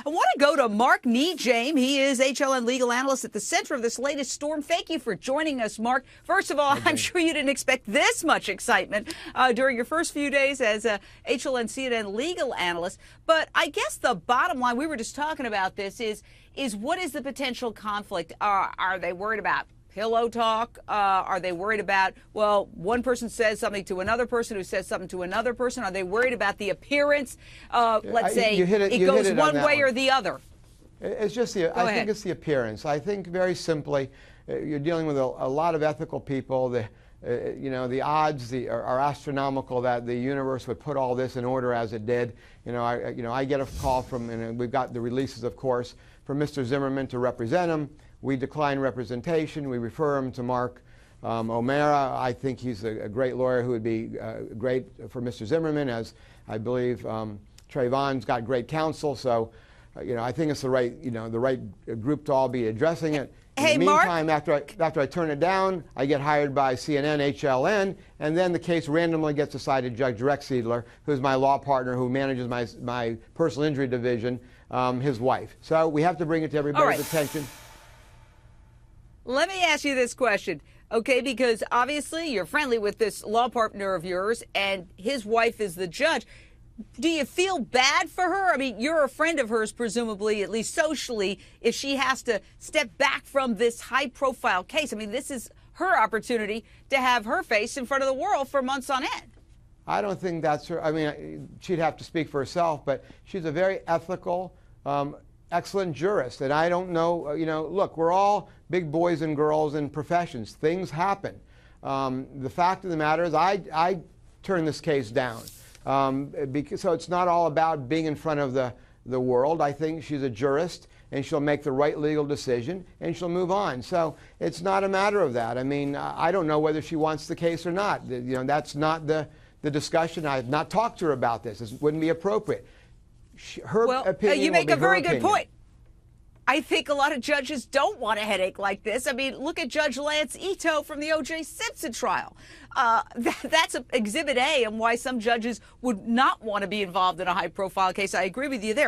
I want to go to Mark NeJame. He is HLN legal analyst at the center of this latest storm. Thank you for joining us, Mark. First of all, I'm sure you didn't expect this much excitement during your first few days as a HLN CNN legal analyst. But I guess the bottom line, we were just talking about this, is what is the potential conflict? Are they worried about pillow talk? Are they worried about, well, one person says something to another person who says something to another person? Are they worried about the appearance? Let's say it goes one way or the other. It's just I think it's the appearance. I think very simply, you're dealing with a lot of ethical people. The odds are astronomical that the universe would put all this in order as it did. I get a call from, and we've got the releases, of course, from Mr. Zimmerman to represent him. We decline representation. We refer him to Mark O'Mara. I think he's a great lawyer who would be great for Mr. Zimmerman, as I believe Trayvon's got great counsel. So, I think it's the right group to all be addressing it. In the meantime, after I turn it down, I get hired by CNN, HLN, and then the case randomly gets assigned to Judge Drexler, who's my law partner who manages my personal injury division, his wife. So we have to bring it to everybody's attention. Let me ask you this question, okay, because obviously you're friendly with this law partner of yours, and his wife is the judge. Do you feel bad for her? I mean, you're a friend of hers, presumably, at least socially, if she has to step back from this high-profile case. I mean, this is her opportunity to have her face in front of the world for months on end. I don't think that's her. I mean, she'd have to speak for herself, but she's a very ethical, excellent jurist. And I don't know, look, we're all big boys and girls in professions. Things happen. The fact of the matter is I turned this case down. So it's not all about being in front of the world. I think she's a jurist, and she'll make the right legal decision, and she'll move on. So it's not a matter of that. I mean, I don't know whether she wants the case or not. That's not the discussion. I have not talked to her about this. This wouldn't be appropriate. Her opinion you make will be a very her good opinion. point. I think a lot of judges don't want a headache like this. I mean, look at Judge Lance Ito from the O.J. Simpson trial. That's Exhibit A and why some judges would not want to be involved in a high-profile case. I agree with you there.